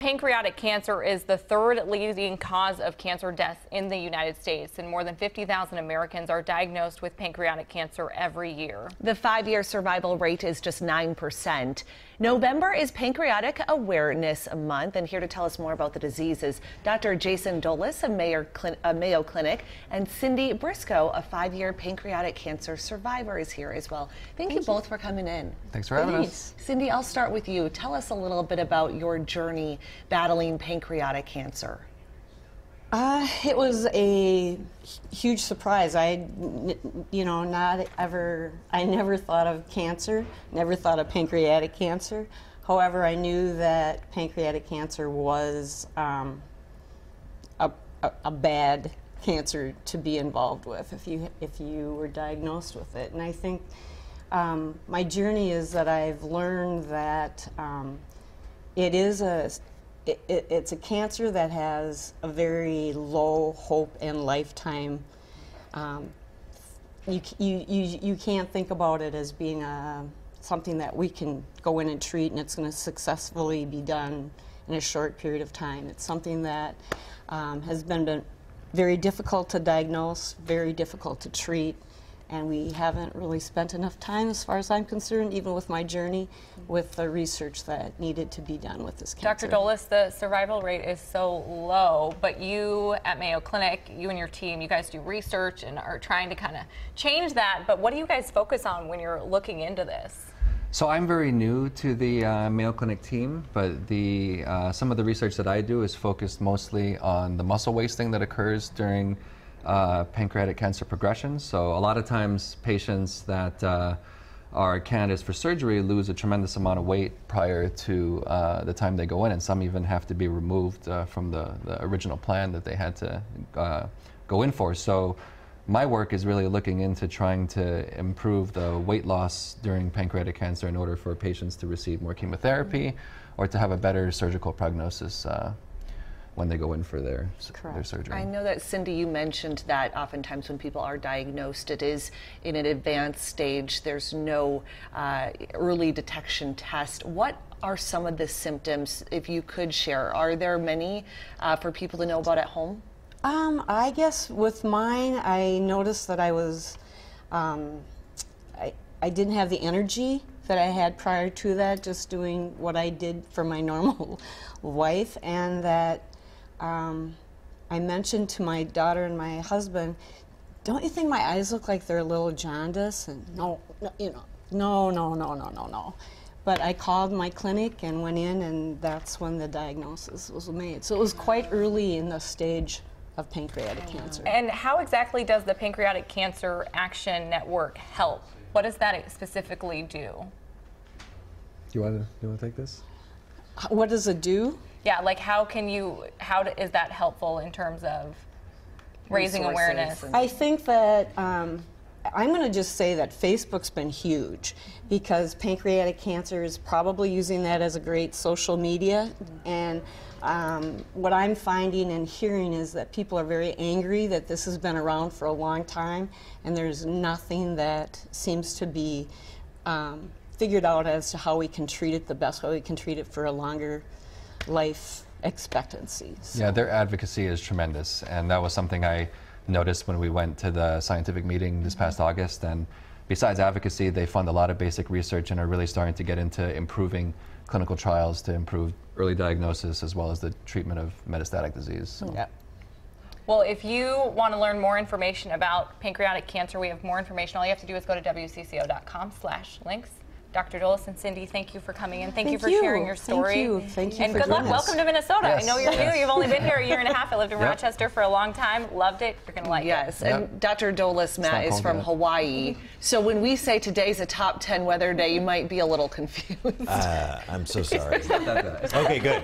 Pancreatic cancer is the third leading cause of cancer deaths in the United States, and more than 50,000 Americans are diagnosed with pancreatic cancer every year. The 5-year survival rate is just 9%. November is Pancreatic Awareness Month, and here to tell us more about the disease is Dr. Jason Doles of Mayo Clinic, and Cindy Briscoe, a 5-year pancreatic cancer survivor, is here as well. Thank you both for coming in. Thanks for having us. Cindy, I'll start with you. Tell us a little bit about your journey battling pancreatic cancer. It was a huge surprise. I never thought of cancer, never thought of pancreatic cancer. However, I knew that pancreatic cancer was a bad cancer to be involved with if you were diagnosed with it. And I think my journey is that I've learned that it's a cancer that has a very low hope and lifetime. You can't think about it as being something that we can go in and treat and it's going to successfully be done in a short period of time. It's something that has been very difficult to diagnose, very difficult to treat, and we haven't really spent enough time, as far as I'm concerned, even with my journey, with the research that needed to be done with this cancer. Dr. Doles, the survival rate is so low, but you at Mayo Clinic, you and your team, you guys do research and are trying to kind of change that, but what do you guys focus on when you're looking into this? So I'm very new to the Mayo Clinic team, but some of the research that I do is focused mostly on the muscle wasting that occurs during pancreatic cancer progression. So a lot of times patients that are candidates for surgery lose a tremendous amount of weight prior to the time they go in, and some even have to be removed from the original plan that they had to go in for. So my work is really looking into trying to improve the weight loss during pancreatic cancer in order for patients to receive more chemotherapy or to have a better surgical prognosis when they go in for their surgery. I know that, Cindy, you mentioned that oftentimes when people are diagnosed, it is in an advanced stage. There's no early detection test. What are some of the symptoms, if you could share? Are there many for people to know about at home? I guess with mine, I noticed that I was, I didn't have the energy that I had prior to that, just doing what I did for my normal life, and that I mentioned to my daughter and my husband, don't you think my eyes look like they're a little jaundiced? And no. But I called my clinic and went in, and that's when the diagnosis was made. So it was quite early in the stage of pancreatic cancer. And how exactly does the Pancreatic Cancer Action Network help? What does that specifically do? You want to take this? What does it do? Yeah, like how is that helpful in terms of raising awareness? I think that I'm going to just say that Facebook's been huge, because pancreatic cancer is probably using that as a great social media. And what I'm finding and hearing is that people are very angry that this has been around for a long time, and there's nothing that seems to be figured out as to how we can treat it the best, how we can treat it for a longer life expectancy. So. Yeah, their advocacy is tremendous, and that was something I noticed when we went to the scientific meeting this past August. And besides advocacy, they fund a lot of basic research and are really starting to get into improving clinical trials to improve early diagnosis as well as the treatment of metastatic disease. So. Yeah. Well, if you want to learn more information about pancreatic cancer, we have more information. All you have to do is go to WCCO.com/links. Dr. Doles and Cindy, thank you for coming in. Thank you for sharing your story. Thank you. And good luck. Welcome to Minnesota. Yes. I know you're new. You've only been here a year and a half. I lived in Rochester for a long time. Loved it. You're going to like it. Yes, and Dr. Doles, Matt, is from Hawaii. So when we say today's a top 10 weather day, you might be a little confused. I'm so sorry. It's not that bad. Okay, good.